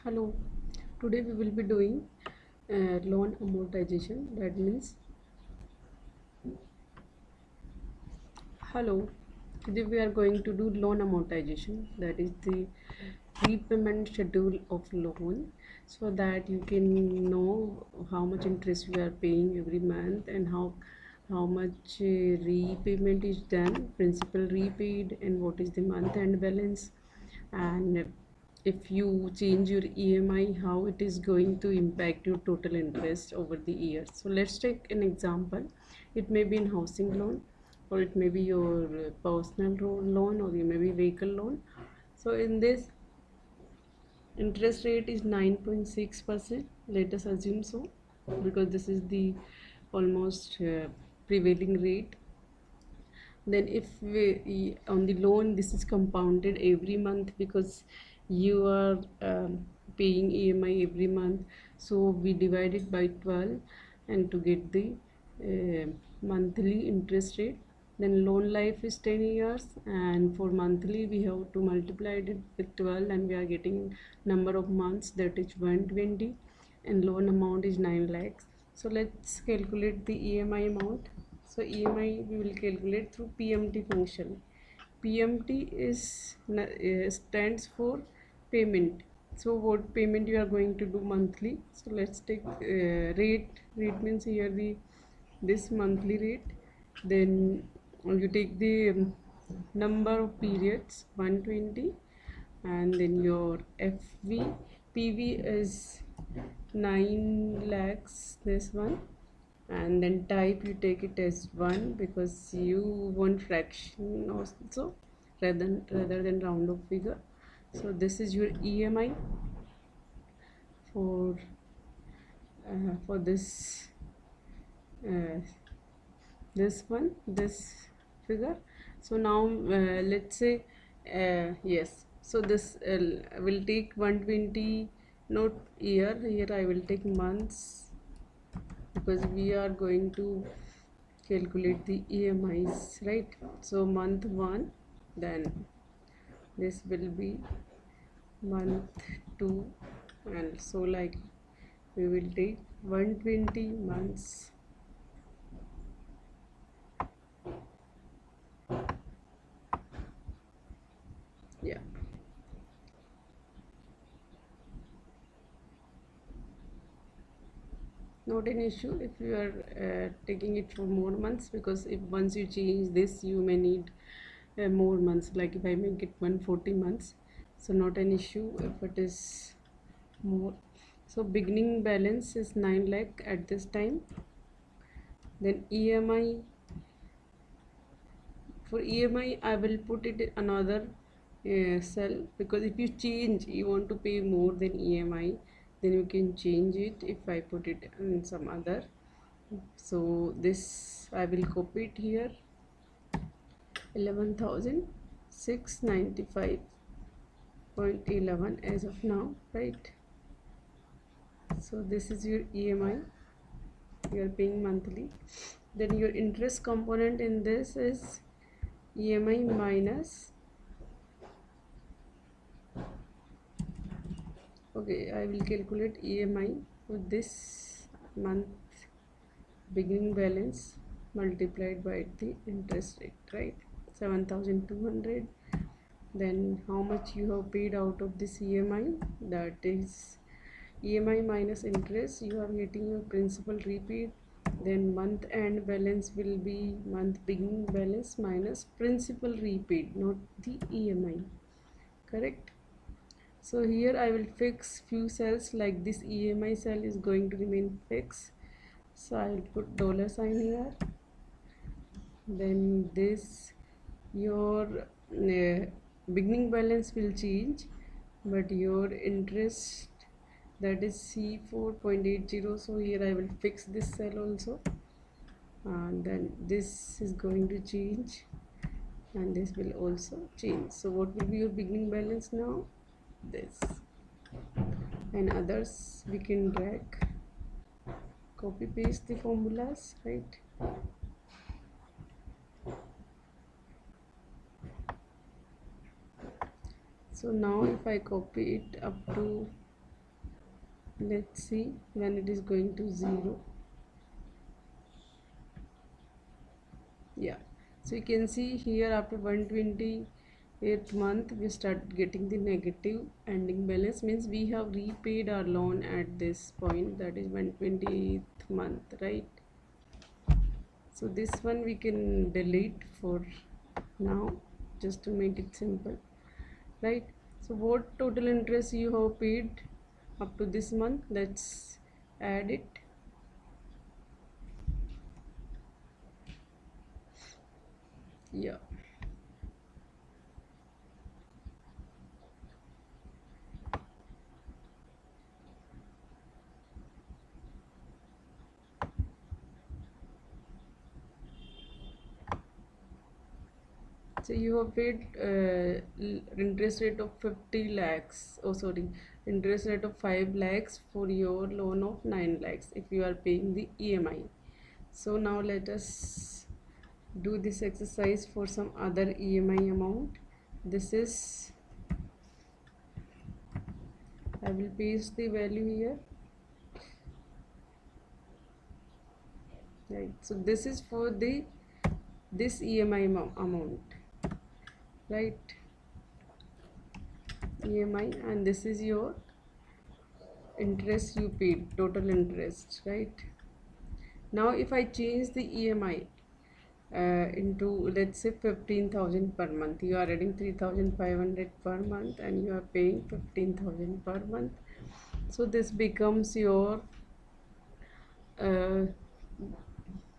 Hello, today we will be doing loan amortization. That means, hello, today we are going to do loan amortization. That is the repayment schedule of loan, so that you can know how much interest we are paying every month and how much repayment is done, principal repaid, and what is the month end balance, and if you change your EMI, how it is going to impact your total interest over the years. So let's take an example. It may be in housing loan, or it may be your personal loan, or it may be vehicle loan. So in this, interest rate is 9.6%. Let us assume so, because this is the almost prevailing rate. Then if on the loan, this is compounded every month because you are paying EMI every month, so we divide it by 12 and to get the monthly interest rate. Then loan life is 10 years, and for monthly we have to multiply it with 12, and we are getting number of months, that is 120, and loan amount is 9 lakhs. So let's calculate the EMI amount. So EMI we will calculate through PMT function. PMT stands for payment. So what payment you are going to do monthly? So let's take rate. Rate means here this monthly rate. Then you take the number of periods 120, and then your FV PV is 9 lakhs, this one, and then type you take it as 1 because you want fraction also rather than round of figure. So this is your EMI for uh, this figure. So now let's say yes, so this will take 120, not year, here I will take months, because we are going to calculate the EMIs, right? So month 1, then this will be month 2, and so like we will take 120 months. Yeah, not an issue if you are taking it for more months, because if once you change this, you may need more months. Like if I make it 140 months, so not an issue if it is more. So beginning balance is 9 lakh at this time. Then EMI, for EMI I will put it another cell, because if you change, you want to pay more than EMI, then you can change it if I put it in some other. So this I will copy it here, 11,695.11 as of now, right? So this is your EMI you are paying monthly. Then your interest component in this is EMI minus, okay, I will calculate EMI for this month beginning balance multiplied by the interest rate, right? 7,200. Then how much you have paid out of this EMI, that is EMI minus interest, you are getting your principal repaid. Then month end balance will be month beginning balance minus principal repaid, not the EMI, correct? So here I will fix few cells, like this EMI cell is going to remain fixed, so I will put dollar sign here. Then this, your beginning balance will change, but your interest, that is C4.80, so here I will fix this cell also, and then this is going to change, and this will also change. So what will be your beginning balance now? This, and others we can drag, copy paste the formulas, right? So now if I copy it up to Let's see when it is going to 0. Yeah, so you can see here after 128th month we start getting the negative ending balance, means we have repaid our loan at this point, that is 128th month, right? So this one we can delete for now, just to make it simple, right? So what total interest you have paid up to this month, let's add it. Yeah, so you have paid interest rate of 50 lakhs, oh sorry, interest rate of 5 lakhs for your loan of 9 lakhs if you are paying the EMI. So now let us do this exercise for some other EMI amount. This is, I will paste the value here, right? So this is for the this EMI amount, right? EMI, and this is your interest you paid, total interest, right? Now if I change the EMI into, let's say, 15,000 per month, you are adding 3,500 per month and you are paying 15,000 per month. So this becomes your uh,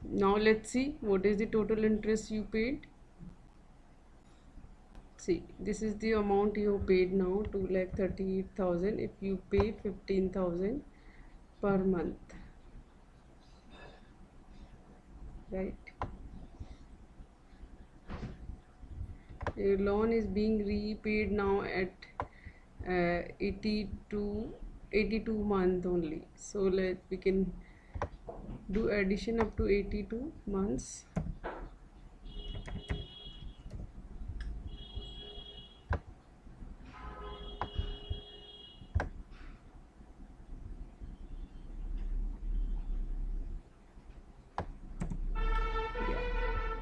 now let's see what is the total interest you paid. See, this is the amount you paid now, 2,38,000 if you pay 15,000 per month, right? Your loan is being repaid now at 82 month only. So we can do addition up to 82 months.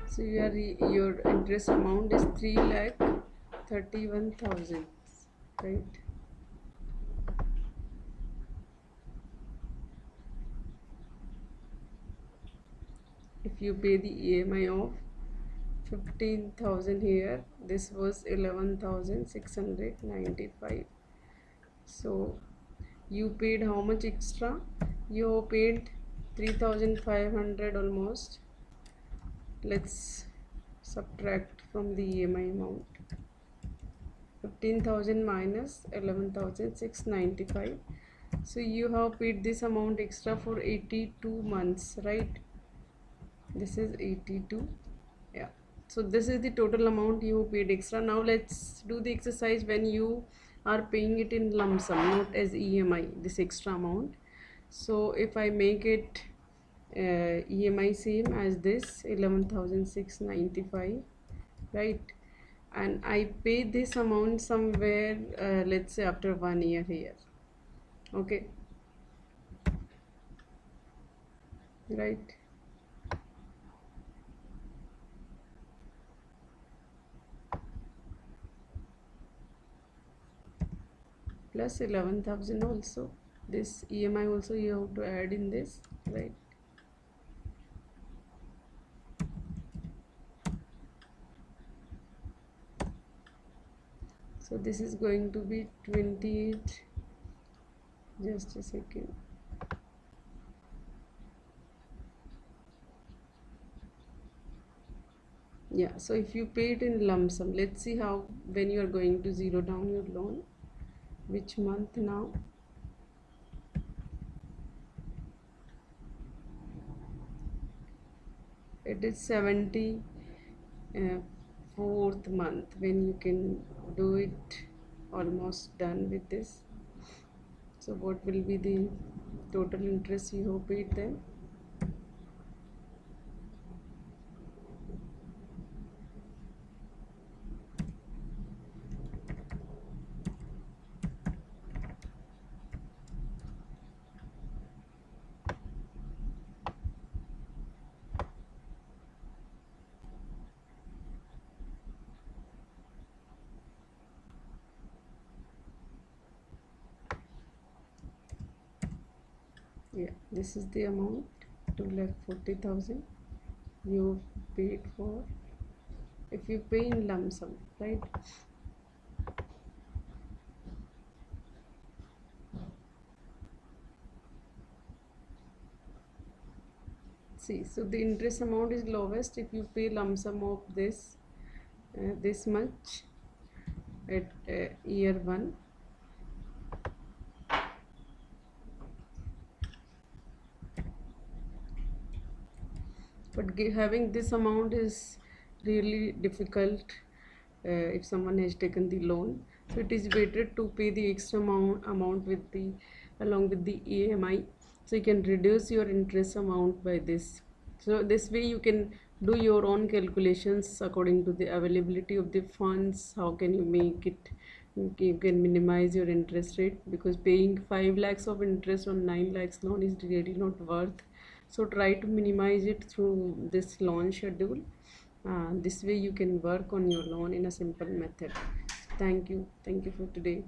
So your interest amount is 3,31,000, right? If you pay the EMI of 15,000 here, this was 11,695. So you paid how much extra? You paid 3,500 almost. Let's subtract from the EMI amount. 15,000 minus 11,695. So you have paid this amount extra for 82 months, right? This is 82. Yeah. So this is the total amount you paid extra. Now let's do the exercise when you are paying it in lump sum, not as EMI, this extra amount. So if I make it EMI same as this 11,695, right? And I pay this amount somewhere, let's say after 1 year here, okay, right? Plus 11,000 also, this EMI also you have to add in this, right? So this is going to be 28, just a second. Yeah, so if you pay it in lump sum, let's see how, when you are going to zero down your loan, which month now. It is 74th month when you can do it, almost done with this. So what will be the total interest you have paid then? Yeah, this is the amount, 2,40,000 you paid for, if you pay in lump sum, right? See, so the interest amount is lowest if you pay lump sum of this much at year 1. But having this amount is really difficult if someone has taken the loan. So it is better to pay the extra amount with the along with the EMI, so you can reduce your interest amount by this. So this way you can do your own calculations according to the availability of the funds. How can you make it, you can minimize your interest rate, because paying 5 lakhs of interest on 9 lakhs loan is really not worth. So try to minimize it through this loan schedule. This way you can work on your loan in a simple method. Thank you for today.